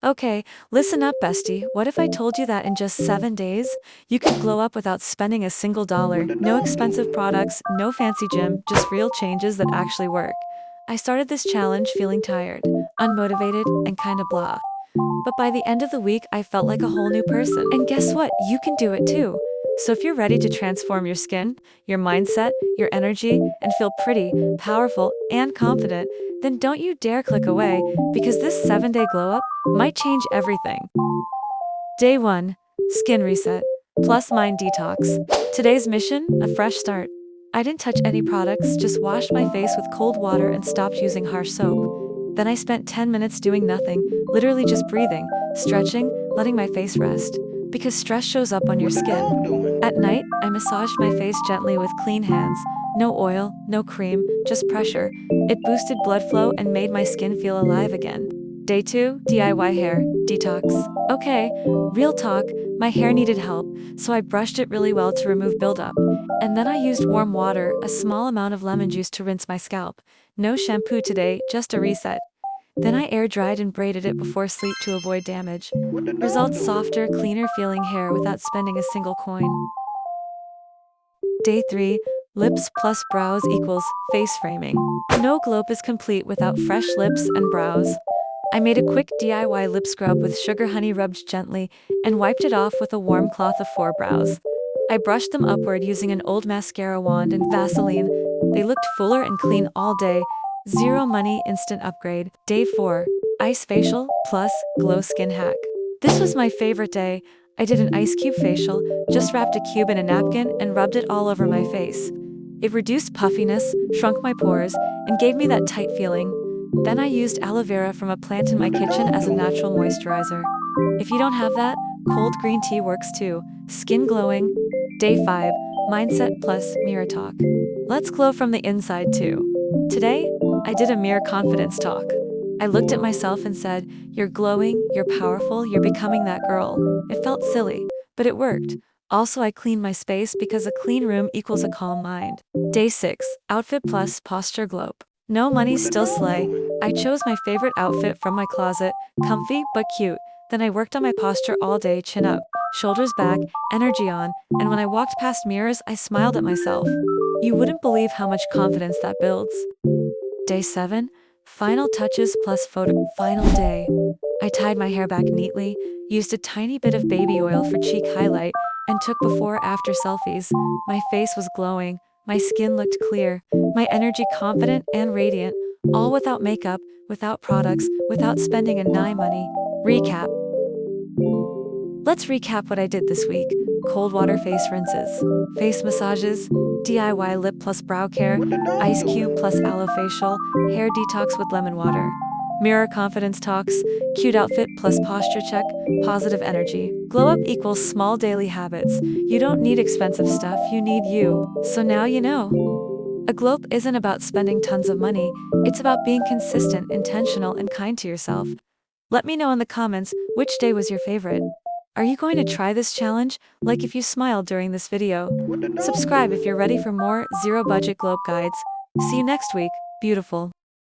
Okay, listen up, bestie. What if I told you that in just 7 days, you could glow up without spending a single dollar? No expensive products, no fancy gym, just real changes that actually work. I started this challenge feeling tired, unmotivated, and kinda blah. But by the end of the week, I felt like a whole new person. And guess what? You can do it too. So if you're ready to transform your skin, your mindset, your energy, and feel pretty, powerful, and confident, then don't you dare click away, because this 7-day glow up might change everything. Day 1. Skin Reset. Plus Mind Detox. Today's mission, a fresh start. I didn't touch any products, just washed my face with cold water and stopped using harsh soap. Then I spent 10 minutes doing nothing, literally just breathing, stretching, letting my face rest. Because stress shows up on your skin. At night, I massaged my face gently with clean hands. No oil, no cream, just pressure. It boosted blood flow and made my skin feel alive again. Day 2, DIY hair detox. Okay, real talk, my hair needed help, so I brushed it really well to remove buildup. And then I used warm water, a small amount of lemon juice to rinse my scalp. No shampoo today, just a reset. Then I air dried and braided it before sleep to avoid damage. Results: softer, cleaner feeling hair without spending a single coin. Day 3, lips plus brows equals face framing. No glow up is complete without fresh lips and brows. I made a quick DIY lip scrub with sugar honey rubbed gently and wiped it off with a warm cloth of 4 brows. I brushed them upward using an old mascara wand and Vaseline. They looked fuller and clean all day. Zero money instant upgrade. Day 4. Ice facial plus glow skin hack. This was my favorite day. I did an ice cube facial, just wrapped a cube in a napkin and rubbed it all over my face. It reduced puffiness, shrunk my pores, and gave me that tight feeling. Then I used aloe vera from a plant in my kitchen as a natural moisturizer. If you don't have that, cold green tea works too. Skin glowing. Day 5. Mindset plus mirror talk. Let's glow from the inside too. Today, I did a mirror confidence talk. I looked at myself and said, "You're glowing, you're powerful, you're becoming that girl." It felt silly, but it worked. Also, I cleaned my space because a clean room equals a calm mind. Day 6. Outfit plus posture glow. No money, still slay. I chose my favorite outfit from my closet, comfy but cute. Then I worked on my posture all day, chin up, shoulders back, energy on, and when I walked past mirrors, I smiled at myself. You wouldn't believe how much confidence that builds. Day 7. Final touches plus photo. Final day. I tied my hair back neatly, used a tiny bit of baby oil for cheek highlight, and took before-after selfies. My face was glowing, my skin looked clear, my energy confident and radiant, all without makeup, without products, without spending a money. Recap. Let's recap what I did this week. Cold water face rinses, face massages, DIY lip plus brow care, ice cube plus aloe facial, hair detox with lemon water. Mirror confidence talks, cute outfit plus posture check, positive energy. Glow up equals small daily habits. You don't need expensive stuff, you need you. So now you know. A glow up isn't about spending tons of money, it's about being consistent, intentional, and kind to yourself. Let me know in the comments which day was your favorite. Are you going to try this challenge? Like if you smiled during this video. Subscribe if you're ready for more zero budget glow up guides. See you next week, beautiful.